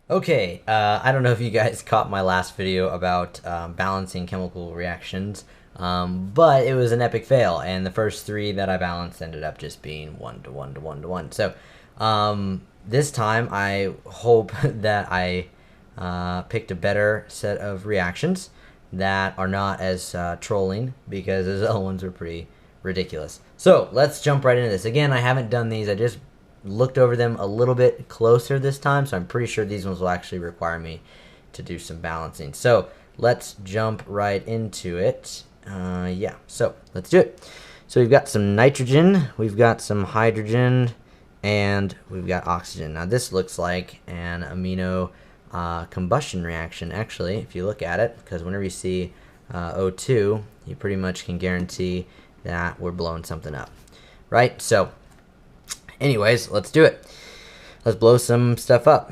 Okay, I don't know if you guys caught my last video about balancing chemical reactions, but it was an epic fail, and the first three that I balanced ended up just being 1 to 1 to 1 to 1. So this time I hope that I picked a better set of reactions that are not as trolling, because those other ones were pretty ridiculous. So let's jump right into this. Again, I haven't done these. I just looked over them a little bit closer this time, so I'm pretty sure these ones will actually require me to do some balancing. So let's jump right into it. Yeah, so let's do it. So we've got some nitrogen, we've got some hydrogen, and we've got oxygen. Now this looks like an amino combustion reaction, actually, if you look at it, because whenever you see O2, you pretty much can guarantee that we're blowing something up, right? So anyways, let's do it. Let's blow some stuff up.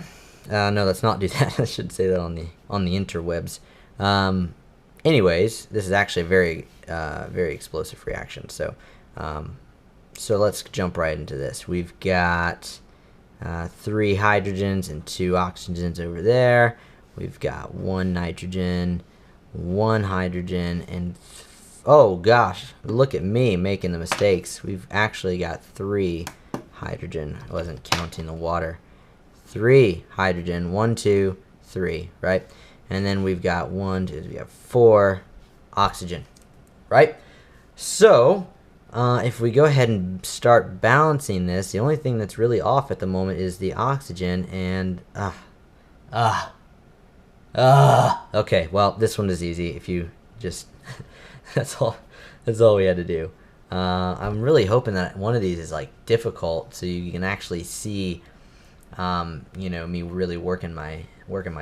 No, let's not do that. I should say that on the interwebs. Anyways, this is actually a very explosive reaction. So, so let's jump right into this. We've got 3 hydrogens and 2 oxygens over there. We've got 1 nitrogen, 1 hydrogen, and oh gosh, look at me making the mistakes. We've actually got 3 hydrogen. I wasn't counting the water. 3 hydrogen. 1, 2, 3, right? And then we've got 1, 2, we have 4 oxygen, right? So if we go ahead and start balancing this, the only thing that's really off at the moment is the oxygen. And okay, well, this one is easy. If you just that's all we had to do. I'm really hoping that one of these is like difficult, so you can actually see, you know, me really working my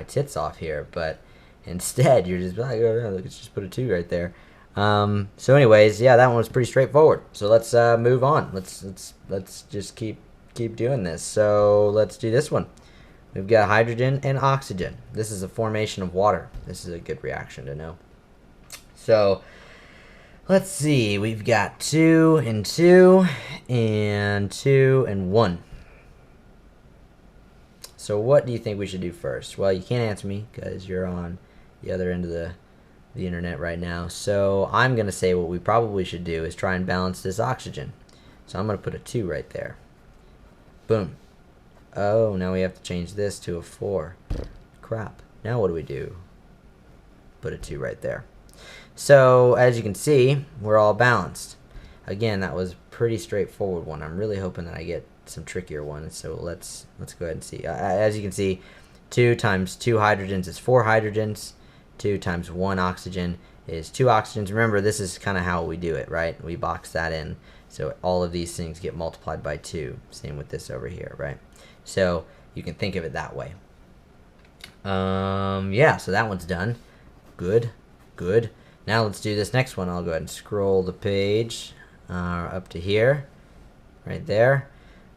tits off here. But instead, you're just like, oh, yeah, let's just put a 2 right there. So, anyways, yeah, that one was pretty straightforward. So let's move on. Let's just keep doing this. So let's do this one. We've got hydrogen and oxygen. This is a formation of water. This is a good reaction to know. So let's see, we've got 2 and 2 and 2 and 1. So what do you think we should do first? Well, you can't answer me because you're on the other end of the internet right now. So I'm going to say what we probably should do is try and balance this oxygen. So I'm going to put a 2 right there. Boom. Oh, now we have to change this to a 4. Crap. Now what do we do? Put a 2 right there. So as you can see, we're all balanced. Again, that was a pretty straightforward one. I'm really hoping that I get some trickier ones. So let's go ahead and see. As you can see, 2 times 2 hydrogens is 4 hydrogens. 2 times 1 oxygen is 2 oxygens. Remember, this is kind of how we do it, right? We box that in. So all of these things get multiplied by 2. Same with this over here, right? So you can think of it that way. Yeah, so that one's done. Good. Now let's do this next one. I'll go ahead and scroll the page up to here, right there.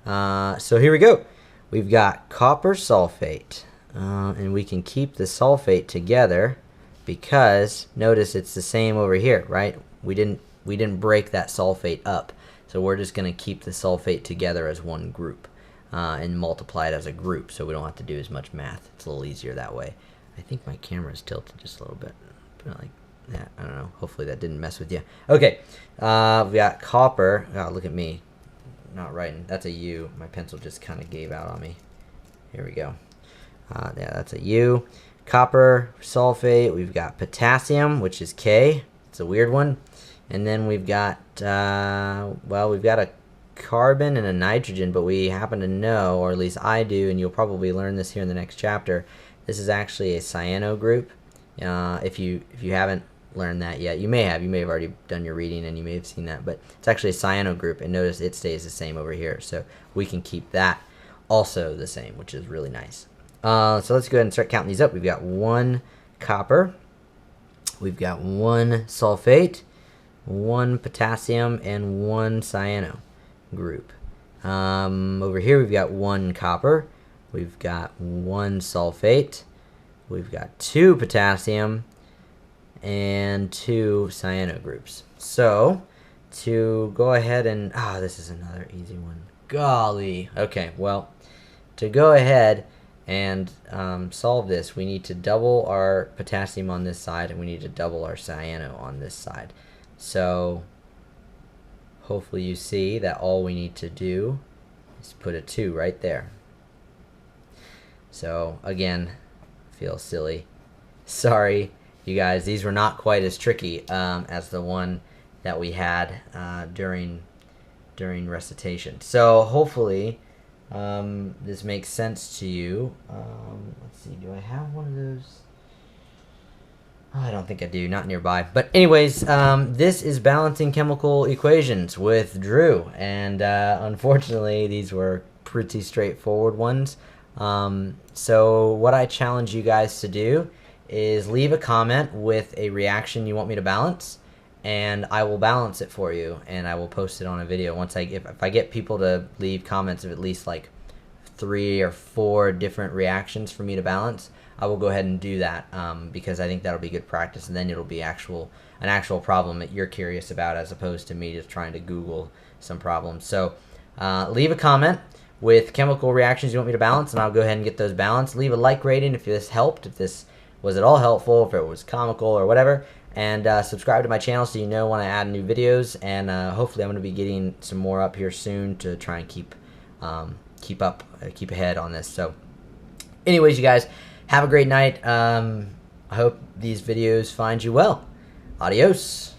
So here we go. We've got copper sulfate, and we can keep the sulfate together because notice it's the same over here, right? We didn't break that sulfate up, so we're just going to keep the sulfate together as one group and multiply it as a group, so we don't have to do as much math. It's a little easier that way. I think my camera is tilted just a little bit, like that. I don't know. Hopefully that didn't mess with you. Okay, we got copper. Oh, look at me, not writing. That's a U. My pencil just kind of gave out on me. Here we go. Yeah, that's a U. Copper sulfate. We've got potassium, which is K. It's a weird one. And then we've got well, we've got a carbon and a nitrogen, but we happen to know, or at least I do, and you'll probably learn this here in the next chapter, this is actually a cyano group. If you haven't learned that yet, you may have already done your reading and you may have seen that, but it's actually a cyano group, and notice it stays the same over here, so we can keep that also the same, which is really nice. So let's go ahead and start counting these up. We've got 1 copper, we've got 1 sulfate, 1 potassium, and 1 cyano group. Over here we've got 1 copper, we've got 1 sulfate, we've got 2 potassium, and 2 cyano groups. So to go ahead and this is another easy one. Golly. Okay, well, to go ahead and solve this, we need to double our potassium on this side, and we need to double our cyano on this side. So hopefully you see that all we need to do is put a 2 right there. So again, feel silly. Sorry, you guys. These were not quite as tricky as the one that we had during recitation. So hopefully this makes sense to you. Let's see, do I have one of those? Oh, I don't think I do, not nearby. But anyways, this is Balancing Chemical Equations with Drew, and unfortunately these were pretty straightforward ones. So what I challenge you guys to do is leave a comment with a reaction you want me to balance, and I will balance it for you, and I will post it on a video. Once if I get people to leave comments of at least like 3 or 4 different reactions for me to balance, I will go ahead and do that, because I think that'll be good practice, and then it'll be an actual problem that you're curious about, as opposed to me just trying to Google some problems. So leave a comment with chemical reactions you want me to balance, and I'll go ahead and get those balanced. Leave a like rating if this helped, if this was at all helpful, if it was comical or whatever, and subscribe to my channel so you know when I add new videos, and hopefully I'm going to be getting some more up here soon to try and keep ahead on this. So anyways, you guys, have a great night. I hope these videos find you well. Adios.